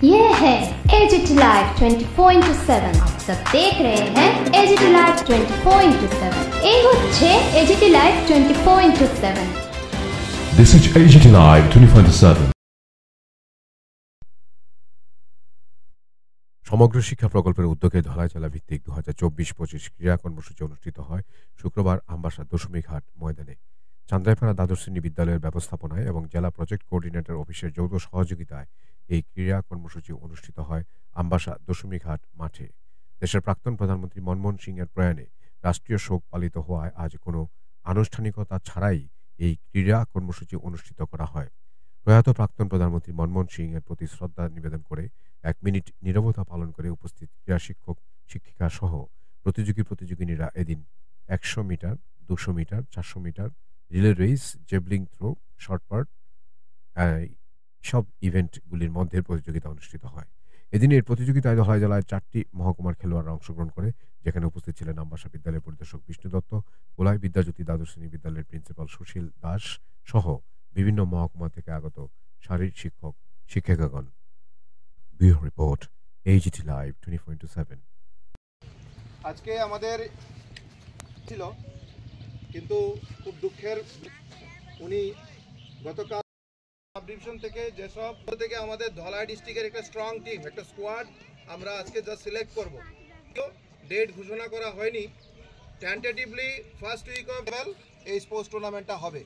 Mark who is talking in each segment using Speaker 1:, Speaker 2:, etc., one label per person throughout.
Speaker 1: ये है AGT live 24/7। आप सब देख रहे हैं एजीटी लाइव 24/7। এই হচ্ছে AGT live 24/7।
Speaker 2: This is AGT Live 24/7। সমগ্র শিক্ষা প্রকল্পের উদ্যোগে ধলাই জেলা ভিত্তিক 2024-25 ক্রীড়া কর্মসূচি অনুষ্ঠিত হয় শুক্রবার আমবাসা দশমীঘাট ময়দানে। চান্দ্রাইপাড়া দ্বাদশ শ্রেণী বিদ্যালয়ের ব্যবস্থাপনায় এবং জেলা প্রজেক্ট কোঅর্ডিনেটর অফিসের যৌথ সহযোগিতায় এই ক্রীড়া কর্মসূচি অনুষ্ঠিত হয় আমবাসা দশমীঘাট মাঠে। দেশের প্রাক্তন প্রধানমন্ত্রী মনমোহন সিংয়ের প্রয়াণে রাষ্ট্রীয় শোক পালিত হওয়ায় আজ কোনো আনুষ্ঠানিকতা ছাড়াই এই ক্রীড়া কর্মসূচি অনুষ্ঠিত করা হয়। প্রয়াত প্রাক্তন প্রধানমন্ত্রী মনমোহন সিং এর প্রতি শ্রদ্ধা নিবেদন করে 1 মিনিট নীরবতা পালন করে উপস্থিত ক্রীড়া শিক্ষক শিক্ষিকা সহ প্রতিযোগিনীরা এদিন 100 metre, 200 metre, 400 metre, relay race, javelin throw, shot put সব ইভেন্টগুলির মধ্যে প্রতিযোগিতা অনুষ্ঠিত হয়। এদিনের প্রতিযোগিতায় ধলাই জেলায় 4টি মহকুমার খেলোয়াড়রা অংশগ্রহণ করে, যেখানে উপস্থিত ছিলেন আমবাসা বিদ্যালয়ের পরিদর্শক বিষ্ণু দত্ত, গোলাই বিদ্যাজ্যোতি দ্বাদশ শ্রেণী বিদ্যালয়ের প্রিন্সিপাল সুশীল দাস সহ বিভিন্ন মহকুমা থেকে আগত শারীরিক শিক্ষক শিক্ষিকাগণ। Bureau report, AGT live 24/7।
Speaker 3: আজকে আমাদের ছিল, কিন্তু খুব দুঃখের, উনি গতকাল সাব ডিভিশন থেকে যেসব থেকে আমাদের ধলাই ডিস্ট্রিক্টের একটা স্ট্রং টিম, একটা স্কোয়াড আমরা আজকে যা সিলেক্ট করব, ডেট ঘোষণা করা হয়নি। টেন্টেটিভলি ফার্স্ট উইক অফ এই স্পোর্টস টুর্নামেন্টটা হবে।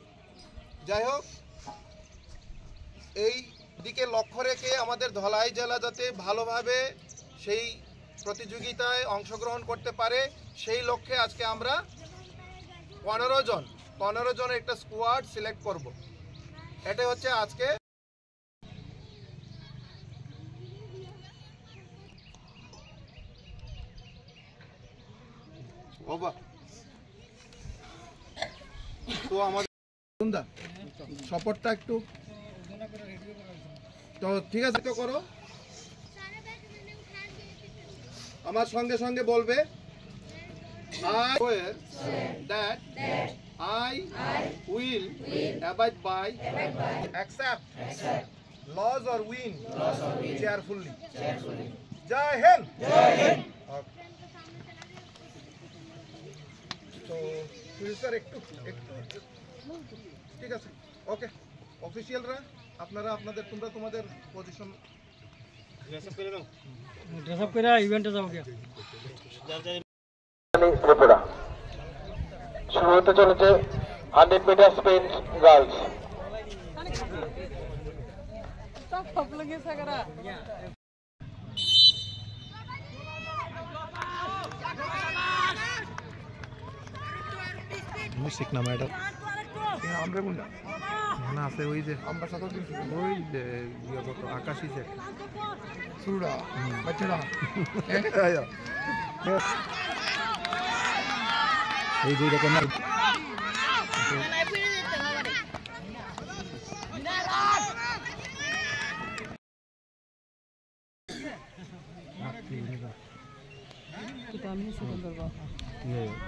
Speaker 3: যাই হোক, এই দিকে লক্ষ্য রেখে আমাদের ধলাই জেলা যাতে ভালোভাবে সেই প্রতিযোগিতায় অংশগ্রহণ করতে পারে, সেই লক্ষ্যে আজকে আমরা 15 জনের একটা স্কোয়াড সিলেক্ট করব। এটা হচ্ছে আজকে তো আমাদের সাপোর্টটা একটু তো ঠিক আছে, তো করো, আমার সঙ্গে সঙ্গে বলবে I swear that I will abide by, accept laws or win cheerfully. Jai Hind. Okay. So, sir একটু ঠিক আছে, ওকে। অফিসিয়ালরা আপনারা তোমরা তোমাদের পজিশন ড্রেস আপ করে ইভেন্টে যাও।
Speaker 4: ত্রিপুরা শুরু হতে চলেছে 100 মিটার স্প্রিন্ট গার্লস।
Speaker 3: মুশিক না ম্যাডাম আমরা কোনটা না আছে, ওই যে আমরা সাথে ওই যে আকাশী যে সুরা বাচ্চারা এই যে রকম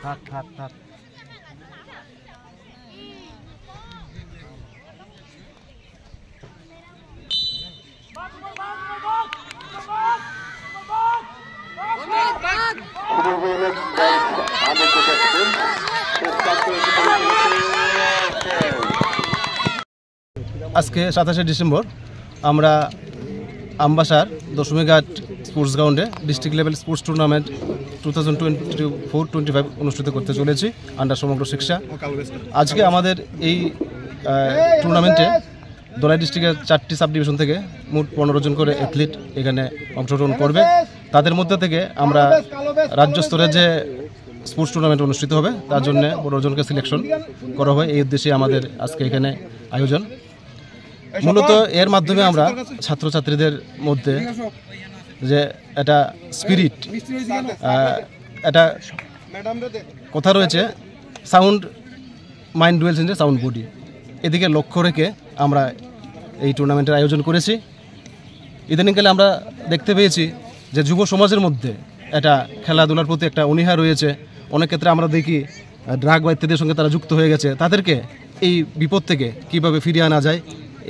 Speaker 3: থাক
Speaker 5: আজকে 27শে ডিসেম্বর আমরা আমবাসার দশমীঘাট স্পোর্টস গ্রাউন্ডে ডিস্ট্রিক্ট লেভেল স্পোর্টস টুর্নামেন্ট 2024-25 অনুষ্ঠিত করতে চলেছি আন্ডার সমগ্র শিক্ষা। আজকে আমাদের এই টুর্নামেন্টে ধলাই ডিস্ট্রিক্টের 4টি সাব ডিভিশন থেকে মোট 15 জন করে অ্যাথলিট এখানে অংশগ্রহণ করবে। তাদের মধ্যে থেকে আমরা রাজ্য স্তরে যে স্পোর্টস টুর্নামেন্ট অনুষ্ঠিত হবে তার জন্য 15 জনকে সিলেকশন করা হয়। এই উদ্দেশ্যে আমাদের আজকে এখানে আয়োজন। মূলত এর মাধ্যমে আমরা ছাত্রছাত্রীদের মধ্যে যে একটা স্পিরিট, একটা কথা রয়েছে, sound mind duels in the sound body, এদিকে লক্ষ্য রেখে আমরা এই টুর্নামেন্টের আয়োজন করেছি। ইদানিংকালে আমরা দেখতে পেয়েছি যে যুব সমাজের মধ্যে একটা খেলাধুলার প্রতি একটা অনীহা রয়েছে। অনেক ক্ষেত্রে আমরা দেখি ড্রাগ বা ইত্যাদির সঙ্গে তারা যুক্ত হয়ে গেছে। তাদেরকে এই বিপদ থেকে কীভাবে ফিরিয়ে আনা যায়,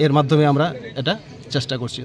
Speaker 5: এর মাধ্যমে আমরা এটা চেষ্টা করছি।